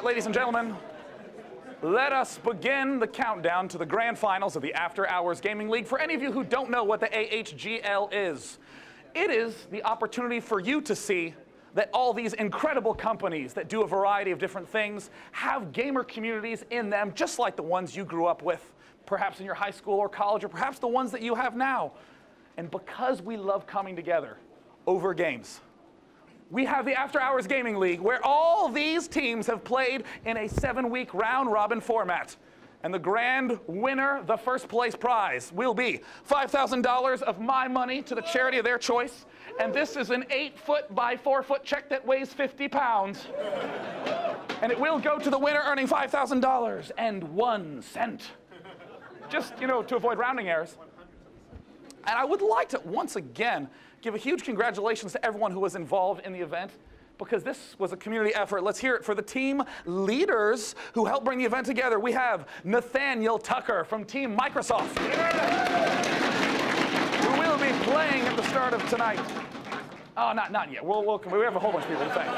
Ladies and gentlemen, let us begin the countdown to the grand finals of the After Hours Gaming League. For any of you who don't know what the AHGL is, it is the opportunity for you to see that all these incredible companies that do a variety of different things have gamer communities in them, just like the ones you grew up with, perhaps in your high school or college, or perhaps the ones that you have now. And because we love coming together over games, we have the After Hours Gaming League, where all these teams have played in a 7-week round-robin format. And the grand winner, the first place prize, will be $5,000 of my money to the charity of their choice. And this is an 8-foot by 4-foot check that weighs 50 pounds. And it will go to the winner, earning $5,000 and 1 cent. Just, to avoid rounding errors. And I would like to, once again, give a huge congratulations to everyone who was involved in the event, because this was a community effort. Let's hear it for the team leaders who helped bring the event together. We have Nathaniel Tucker from Team Microsoft, who will be playing at the start of tonight. Oh, not yet. We have a whole bunch of people to thank.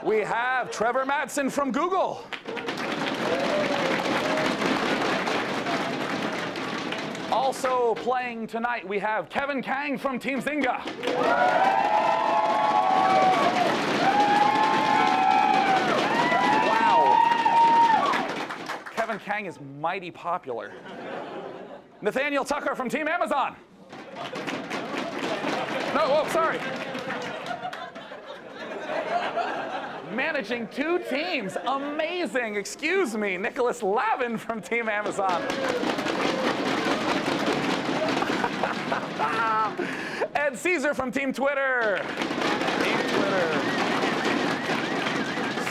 We have Trevor Madsen from Google. Also playing tonight, we have Kevin Kang from Team Zynga. Wow. Kevin Kang is mighty popular. Nathaniel Tucker from Team Amazon. No, sorry. Managing 2 teams. Amazing. Excuse me. Nicholas Lavin from Team Amazon. Ed Caesar from Team Twitter.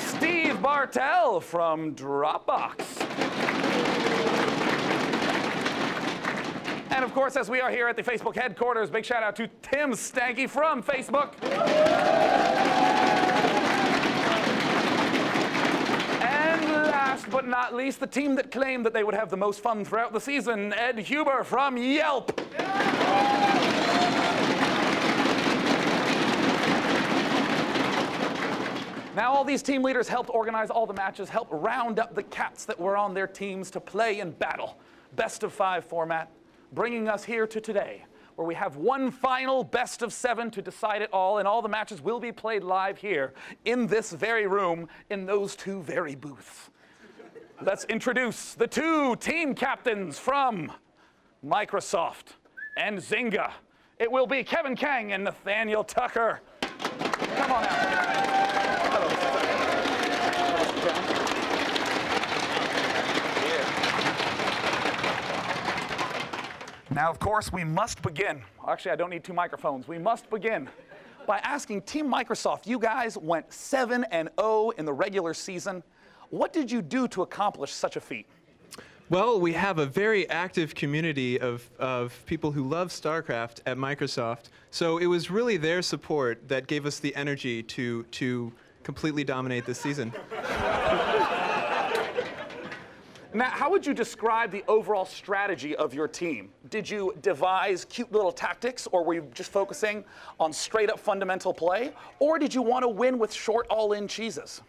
Steve Bartel from Dropbox. And of course, as we are here at the Facebook headquarters, big shout out to Tim Stanky from Facebook. And last but not least, the team that claimed that they would have the most fun throughout the season, Ed Huber from Yelp. Now, all these team leaders helped organize all the matches, helped round up the cats that were on their teams to play in battle. Best of 5 format, bringing us here to today, where we have one final best of 7 to decide it all, and all the matches will be played live here in this very room, in those 2 very booths. Let's introduce the 2 team captains from Microsoft and Zynga. It will be Kevin Kang and Nathaniel Tucker. Come on out. Now, of course, we must begin. Actually, I don't need 2 microphones. We must begin by asking Team Microsoft, you guys went 7-0 in the regular season. What did you do to accomplish such a feat? Well, we have a very active community of people who love StarCraft at Microsoft. So it was really their support that gave us the energy to completely dominate this season. Now, how would you describe the overall strategy of your team? Did you devise cute little tactics, or were you just focusing on straight-up fundamental play? Or did you want to win with short all-in cheeses?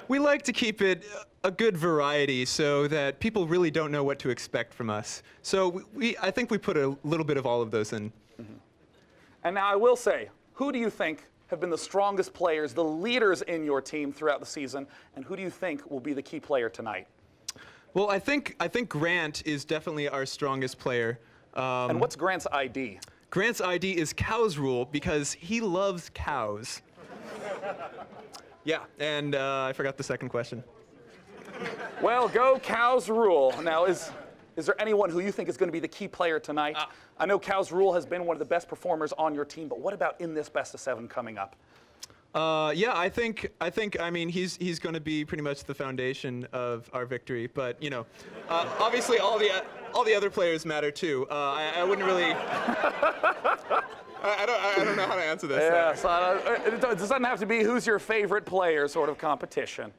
We like to keep it a good variety so that people really don't know what to expect from us. So I think we put a little bit of all of those in. Mm-hmm. And now I will say, who do you think have been the strongest players, the leaders in your team throughout the season, and who do you think will be the key player tonight? Well, I think Grant is definitely our strongest player. And what's Grant's ID? Grant's ID is Cows Rule because he loves cows. Yeah, and I forgot the second question. Well, go Cows Rule. Now, is there anyone who you think is going to be the key player tonight? I know Cows Rule has been one of the best performers on your team, but what about in this best of 7 coming up? Yeah, I mean, he's going to be pretty much the foundation of our victory. But obviously, all the other players matter too. I wouldn't really. I don't know how to answer this. Yeah, so it doesn't have to be who's your favorite player sort of competition.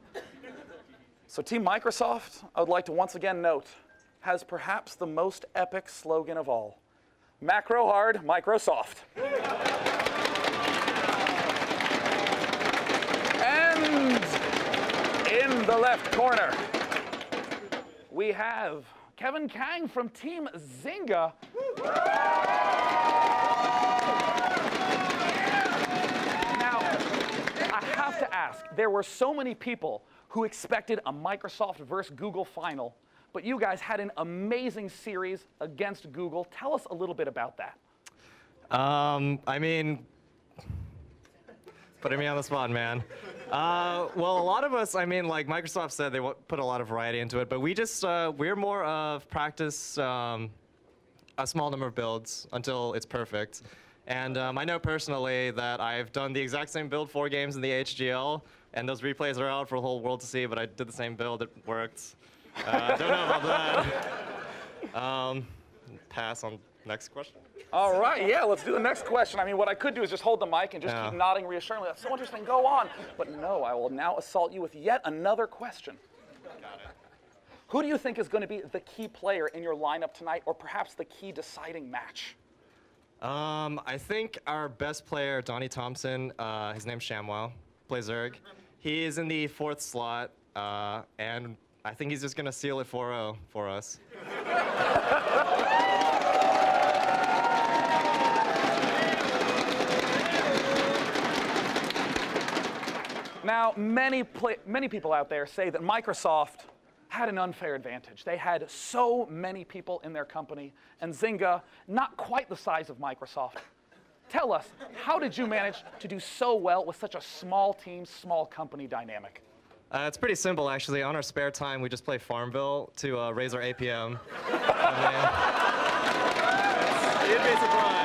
So Team Microsoft, I would like to once again note, has perhaps the most epic slogan of all. Macro hard, Microsoft. And the left corner, we have Kevin Kang from Team Zynga. Now, I have to ask, there were so many people who expected a Microsoft versus Google final, but you guys had an amazing series against Google. Tell us a little bit about that. I mean, putting me on the spot, man. Well, a lot of us, I mean, like Microsoft said, they put a lot of variety into it, but we just, we're more of practice a small number of builds until it's perfect. And I know personally that I've done the exact same build 4 games in the AHGL, and those replays are out for the whole world to see, but I did the same build, it worked. Don't know about that. Pass on next question. All right, yeah, let's do the next question. I mean, what I could do is just hold the mic and just keep nodding reassuringly. That's so interesting, go on. But no, I will now assault you with yet another question. Got it. Who do you think is going to be the key player in your lineup tonight, or perhaps the key deciding match? I think our best player, Donnie Thompson, his name's Shamwow, plays Zerg. He is in the 4th slot, and I think he's just going to seal it 4-0 for us. Now, many people out there say that Microsoft had an unfair advantage. They had so many people in their company, and Zynga, not quite the size of Microsoft. Tell us, how did you manage to do so well with such a small team, small company dynamic? It's pretty simple, actually. On our spare time, we just play Farmville to raise our APM. You'd be surprised.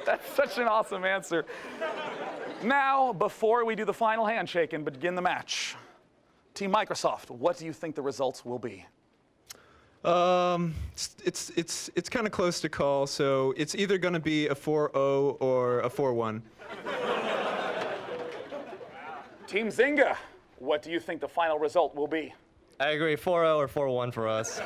That's such an awesome answer. Now, before we do the final handshake and begin the match, Team Microsoft, what do you think the results will be? It's kind of close to call, so it's either going to be a 4-0 or a 4-1. Team Zynga, what do you think the final result will be? I agree, 4-0 or 4-1 for us.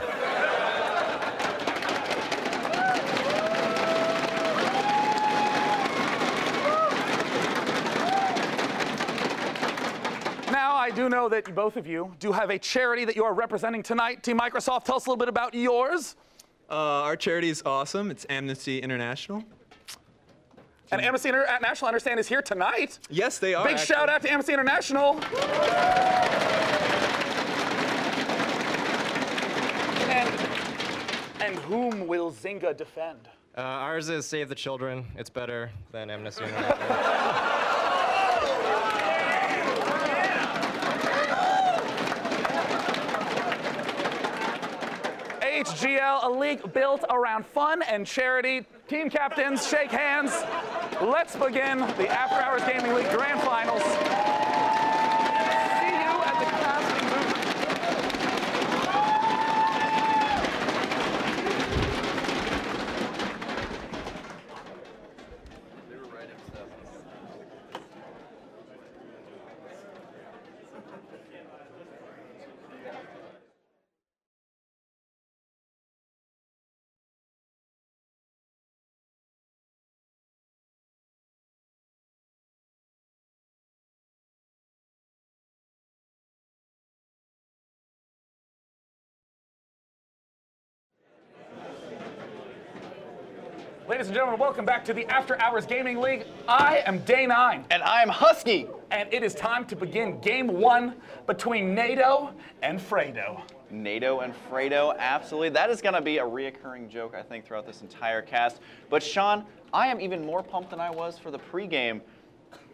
Now, I do know that both of you do have a charity that you are representing tonight. Team Microsoft, tell us a little bit about yours. Our charity is awesome. It's Amnesty International. And Amnesty International, I understand, is here tonight. Yes, they are. Big shout out to Amnesty International. And whom will Zynga defend? Ours is Save the Children. It's better than Amnesty International. AHGL, a league built around fun and charity. Team captains, shake hands. Let's begin the After Hours Gaming League Grand Finals. See you at the casting booth. They were writing stuff. Ladies and gentlemen, welcome back to the After Hours Gaming League. I am Day 9. And I'm Husky. And it is time to begin Game 1 between NATO and Fredo. NATO and Fredo, absolutely. That is going to be a reoccurring joke, I think, throughout this entire cast. But Sean, I am even more pumped than I was for the pregame.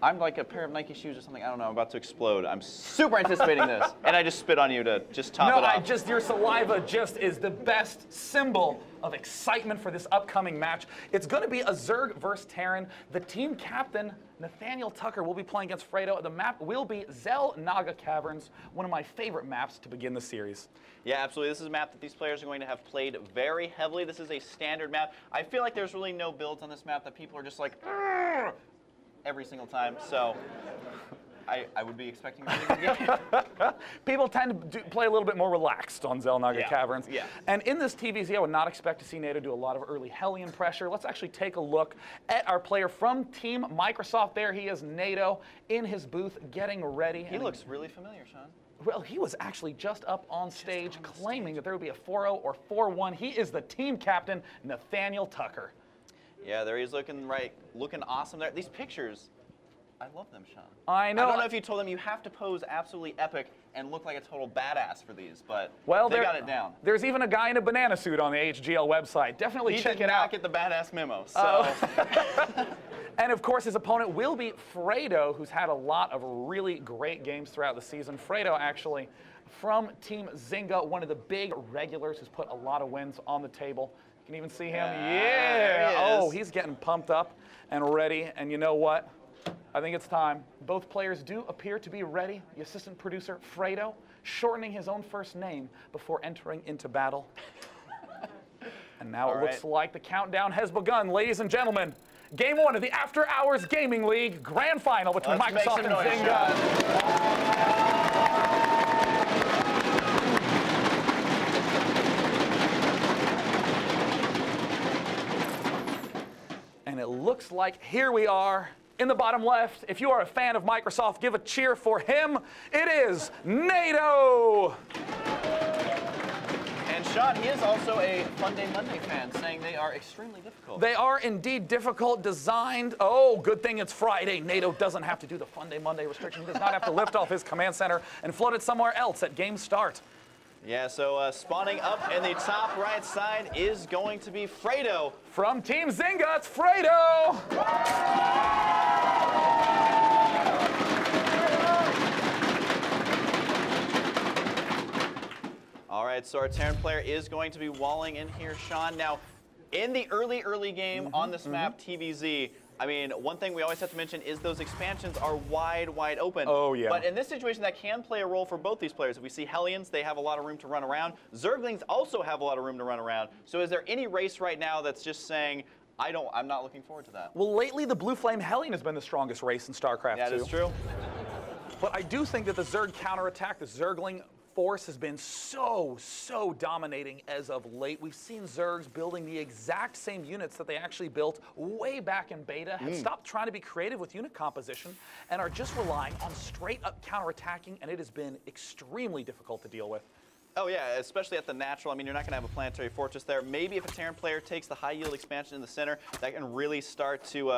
I'm like a pair of Nike shoes or something. I don't know. I'm about to explode. I'm super anticipating this. And I just spit on you to just top it off. No, your saliva just is the best symbol of excitement for this upcoming match. It's going to be a Zerg versus Terran. The team captain, Nathaniel Tucker, will be playing against Fredo. The map will be Zell Naga Caverns, one of my favorite maps to begin the series. Yeah, absolutely. This is a map that these players are going to have played very heavily. This is a standard map. I feel like there's really no builds on this map that people are just like, every single time. So I would be expecting a really good game. People tend to play a little bit more relaxed on Xel'Naga Caverns. Yeah. And in this TVZ, I would not expect to see NATO do a lot of early Hellion pressure. Let's actually take a look at our player from Team Microsoft. There he is, NATO, in his booth, getting ready. He looks really familiar, Sean. Well, he was actually just up on stage claiming that there would be a 4-0 or 4-1. He is the team captain, Nathaniel Tucker. Yeah, there he's looking looking awesome there. These pictures, I love them, Sean. I know. I don't know if you told them you have to pose absolutely epic and look like a total badass for these, but well, they got it down. There's even a guy in a banana suit on the AHGL website. Definitely check it out. He did not get the badass memo, so. And of course, his opponent will be Fredo, who's had a lot of really great games throughout the season. Fredo, actually, from Team Zynga, one of the big regulars who's put a lot of wins on the table. You can even see him. Yeah. Oh, he's getting pumped up and ready. And you know what? I think it's time. Both players do appear to be ready. The assistant producer, Fredo, shortening his own first name before entering into battle. And now it looks like the countdown has begun, ladies and gentlemen. Game 1 of the After Hours Gaming League Grand Final between Microsoft and Zynga. And it looks like here we are in the bottom left. If you are a fan of Microsoft, give a cheer for him. It is NATO. And Sean, he is also a Fun Day Monday fan, saying they are extremely difficult. They are indeed difficult, designed. Oh, good thing it's Friday. NATO doesn't have to do the Fun Day Monday restriction. He does not have to lift off his command center and float it somewhere else at game start. Yeah, so spawning up in the top right side is going to be Fredo. From Team Zynga, it's Fredo! All right, so our Terran player is going to be walling in here, Sean. Now, in the early game on this map, TVZ, I mean, one thing we always have to mention is those expansions are wide open. Oh, yeah. But in this situation, that can play a role for both these players. If we see Hellions, they have a lot of room to run around. Zerglings also have a lot of room to run around. So is there any race right now that's just saying, I'm not looking forward to that? Well, lately, the Blue Flame Hellion has been the strongest race in StarCraft 2. That is true. But I do think that the Zerg counterattack, the Zergling force has been so dominating as of late. We've seen Zergs building the exact same units that they actually built way back in beta, have stopped trying to be creative with unit composition, and are just relying on straight up counterattacking, and it has been extremely difficult to deal with. Oh yeah, especially at the natural. I mean, you're not going to have a planetary fortress there. Maybe if a Terran player takes the high yield expansion in the center, that can really start to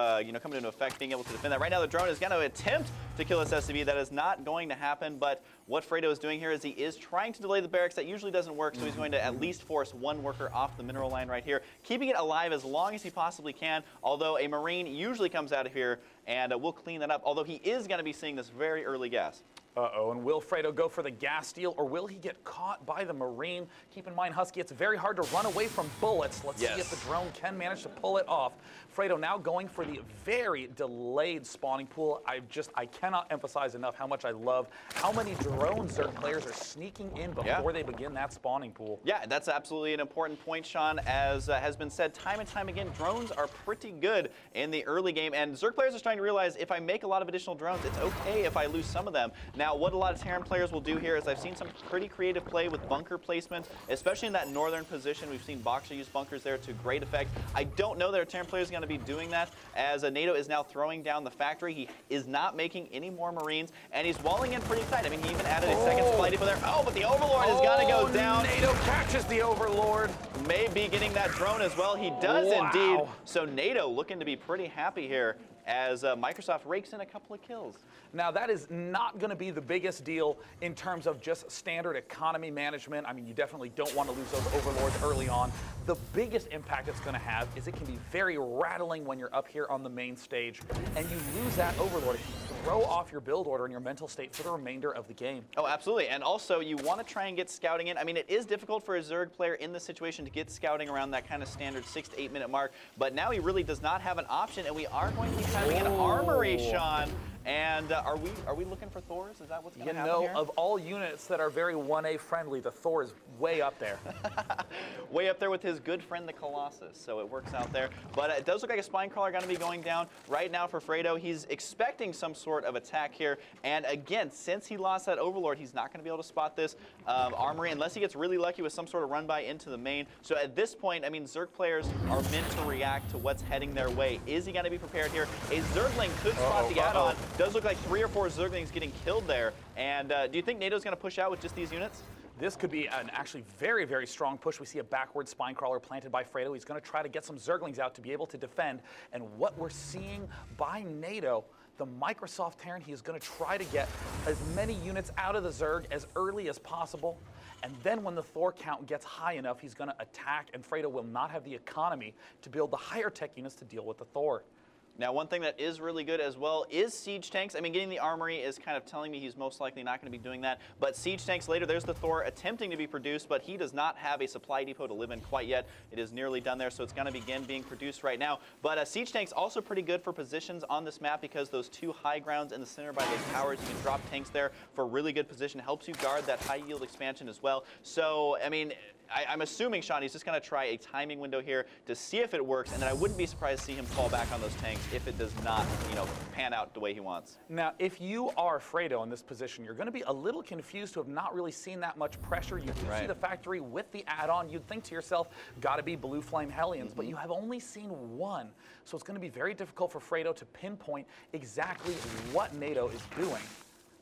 come into effect, being able to defend that. Right now, the drone is going to attempt to kill this SCV. That is not going to happen. But what Fredo is doing here is he is trying to delay the barracks. That usually doesn't work, so he's going to at least force one worker off the mineral line right here, keeping it alive as long as he possibly can. Although a Marine usually comes out of here, and we'll clean that up. Although he is going to be seeing this very early gas. Uh-oh, and will Fredo go for the gas steal, or will he get caught by the Marine? Keep in mind, Husky, it's very hard to run away from bullets. Let's see if the drone can manage to pull it off. Fredo now going for the very delayed spawning pool. I cannot emphasize enough how much I love how many drone Zerg players are sneaking in before they begin that spawning pool. Yeah, that's absolutely an important point, Sean. As has been said time and time again, drones are pretty good in the early game, and Zerg players are starting to realize if I make a lot of additional drones, it's okay if I lose some of them. Now, what a lot of Terran players will do here is I've seen some pretty creative play with bunker placements, especially in that northern position. We've seen Boxer use bunkers there to great effect. I don't know that our Terran player is going to be doing that, as NATO is now throwing down the factory. He is not making any more Marines, and he's walling in pretty tight. I mean, he even added a second supply depot there. Oh, but the Overlord is going to go down. NATO catches the Overlord. May be getting that drone as well. He does indeed. So NATO looking to be pretty happy here as Microsoft rakes in a couple of kills. Now, that is not going to be the biggest deal in terms of just standard economy management. I mean, you definitely don't want to lose those Overlords early on. The biggest impact it's going to have is it can be very rattling when you're up here on the main stage, and you lose that Overlord if you throw off your build order and your mental state for the remainder of the game. Oh, absolutely. And also, you want to try and get scouting in. I mean, it is difficult for a Zerg player in this situation to get scouting around that kind of standard 6 to 8 minute mark, but now he really does not have an option, and we are going to be having an armory, Sean. And are we looking for Thors? Is that what's going to happen here? Of all units that are very 1A friendly, the Thor is way up there. Way up there with his good friend, the Colossus. So it works out there. But it does look like a Spine Crawler going to be going down right now for Fredo. He's expecting some sort of attack here. And again, since he lost that Overlord, he's not going to be able to spot this armory unless he gets really lucky with some sort of run by into the main. So at this point, I mean, Zerg players are meant to react to what's heading their way. Is he going to be prepared here? A Zergling could spot the add-on. Does look like 3 or 4 Zerglings getting killed there. And do you think NATO's going to push out with just these units? This could be an actually very, very strong push. We see a backward Spine Crawler planted by Fredo. He's going to try to get some Zerglings out to be able to defend. And what we're seeing by NATO, the Microsoft Terran, he is going to try to get as many units out of the Zerg as early as possible. And then when the Thor count gets high enough, he's going to attack, and Fredo will not have the economy to build the higher tech units to deal with the Thor. Now, one thing that is really good as well is siege tanks. I mean, getting the armory is kind of telling me he's most likely not going to be doing that. But siege tanks later, there's the Thor attempting to be produced, but he does not have a supply depot to live in quite yet. It is nearly done there, so it's going to begin being produced right now. But siege tanks also pretty good for positions on this map because those 2 high grounds in the center by those towers, you can drop tanks there for a really good position. Helps you guard that high yield expansion as well. So, I mean, I'm assuming, Sean, he's just going to try a timing window here to see if it works, and then I wouldn't be surprised to see him fall back on those tanks if it does not, you know, pan out the way he wants. Now, if you are Fredo in this position, you're going to be a little confused to have not really seen that much pressure. You do see the factory with the add-on. You'd think to yourself, got to be Blue Flame Hellions, but you have only seen 1. So it's going to be very difficult for Fredo to pinpoint exactly what NATO is doing.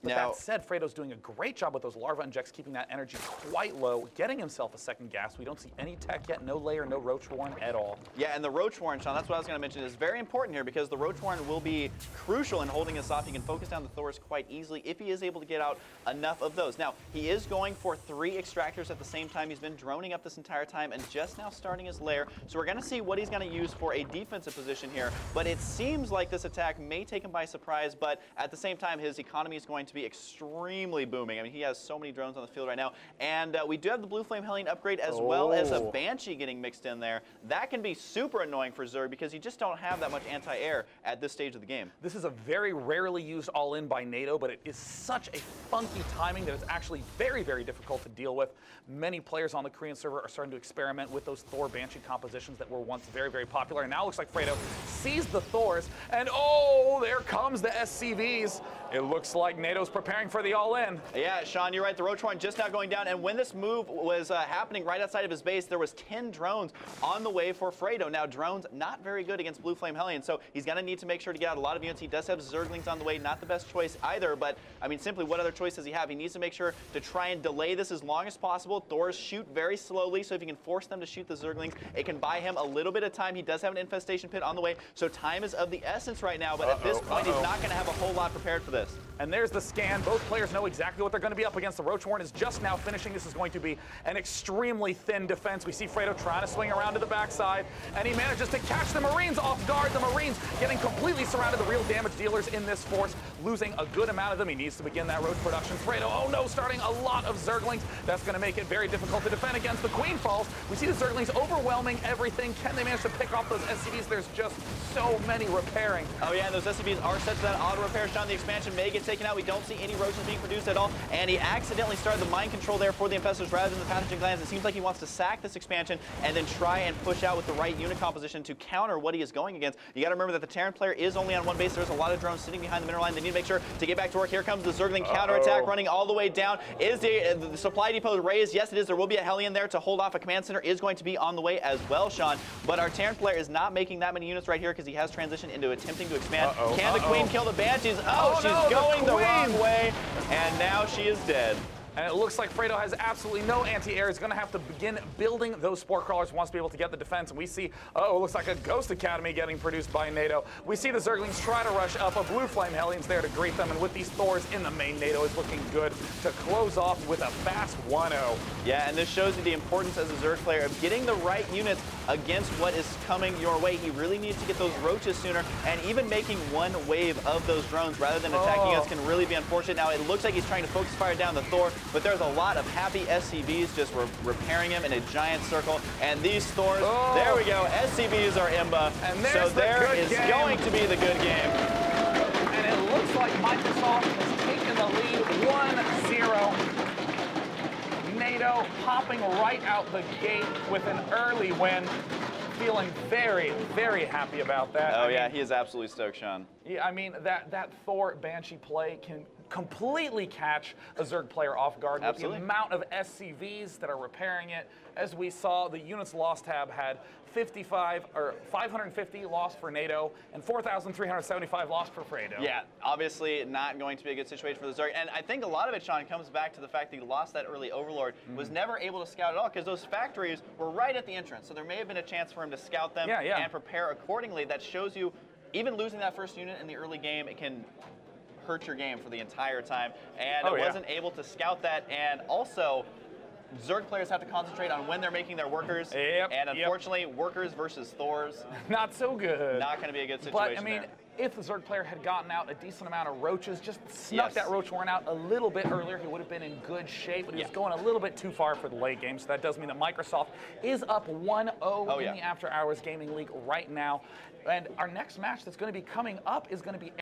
But now, that said, Fredo's doing a great job with those larva injects, keeping that energy quite low, getting himself a second gas. We don't see any tech yet, no layer, no Roach Warren at all. Yeah, and the Roach Warren, Sean, that's what I was going to mention, is very important here because the Roach Warren will be crucial in holding us off. He can focus down the Thors quite easily if he is able to get out enough of those. Now, he is going for 3 extractors at the same time. He's been droning up this entire time and just now starting his lair. So we're going to see what he's going to use for a defensive position here. But it seems like this attack may take him by surprise, but at the same time, his economy is going to be extremely booming. I mean, he has so many drones on the field right now. And we do have the Blue Flame Hellion upgrade as well as a Banshee getting mixed in there. That can be super annoying for Zerg because you just don't have that much anti-air at this stage of the game. This is a very rarely used all-in by NATO, but it is such a funky timing that it's actually very, very difficult to deal with. Many players on the Korean server are starting to experiment with those Thor Banshee compositions that were once very, very popular. And now it looks like Fredo sees the Thors, and oh, there comes the SCVs. It looks like NATO's preparing for the all-in. Yeah, Sean, you're right. The Roach Warren just now going down. And when this move was happening right outside of his base, there was 10 drones on the way for Fredo. Now, drones not very good against Blue Flame Hellion, so he's going to need to make sure to get out a lot of units. He does have Zerglings on the way. Not the best choice either, but, I mean, simply what other choice does he have? He needs to make sure to try and delay this as long as possible. Thors shoot very slowly, so if he can force them to shoot the Zerglings, it can buy him a little bit of time. He does have an infestation pit on the way, so time is of the essence right now, but at this point, he's not going to have a whole lot prepared for this. And there's the scan. Both players know exactly what they're going to be up against. The Roach Warren is just now finishing. This is going to be an extremely thin defense. We see Fredo trying to swing around to the backside, and he manages to catch the Marines off guard. The Marines getting completely surrounded. The real damage dealers in this force, losing a good amount of them. He needs to begin that Roach production. Fredo, oh no, starting a lot of Zerglings. That's going to make it very difficult to defend against. The Queen falls. We see the Zerglings overwhelming everything. Can they manage to pick off those SCVs? There's just so many repairing. Oh yeah, and those SCVs are set to that auto repair. Sean, the expansion may get taken out. We don't see any roaches being produced at all, and he accidentally started the mind control there for the infestors rather than the pathogen glands. It seems like he wants to sack this expansion and then try and push out with the right unit composition to counter what he is going against. You got to remember that the Terran player is only on 1 base. There's a lot of drones sitting behind the mineral line. They need to make sure to get back to work. Here comes the Zergling counterattack running all the way down. Is the supply depot raised? Yes, it is. There will be a Hellion there to hold off. A command center is going to be on the way as well, Sean. But our Terran player is not making that many units right here because he has transitioned into attempting to expand. Can the Queen kill the Banshees? Oh, she's going the wrong way. And now she is dead. And it looks like Fredo has absolutely no anti-air. He's going to have to begin building those Spore Crawlers wants to be able to get the defense. And we see, it looks like a Ghost Academy getting produced by NATO. We see the Zerglings try to rush up. A Blue Flame Hellion's there to greet them. And with these Thors in the main, NATO is looking good to close off with a fast 1-0. Yeah, and this shows you the importance as a Zerg player of getting the right units against what is coming your way. He really needs to get those roaches sooner, and even making 1 wave of those drones rather than attacking us can really be unfortunate. Now, it looks like he's trying to focus fire down the Thor, but there's a lot of happy SCVs just repairing him in a giant circle. And these Thors, there we go, SCVs are Imba. And so there is going to be the good game. And it looks looks like Microsoft has taken the lead 1-0. NATO popping right out the gate with an early win. Feeling very, very happy about that. Oh, yeah, he is absolutely stoked, Sean. Yeah, I mean, that Thor Banshee play can completely catch a Zerg player off guard. Absolutely. With the amount of SCVs that are repairing it. As we saw, the units lost tab had 550 lost for NATO and 4,375 lost for Fredo. Yeah, obviously not going to be a good situation for the Zerg. And I think a lot of it, Sean, comes back to the fact that he lost that early Overlord, was never able to scout at all, because those factories were right at the entrance. So there may have been a chance for him to scout them and prepare accordingly. That shows you, even losing that first unit in the early game, it can hurt your game for the entire time. And it wasn't able to scout that. And also, Zerg players have to concentrate on when they're making their workers. And unfortunately, workers versus Thors. Not so good. Not going to be a good situation. But I mean, if the Zerg player had gotten out a decent amount of roaches, just snuck that roach warren out a little bit earlier, he would have been in good shape. But he was going a little bit too far for the late game. So that does mean that Microsoft is up 1-0 in the After Hours Gaming League right now. And our next match that's going to be coming up is going to be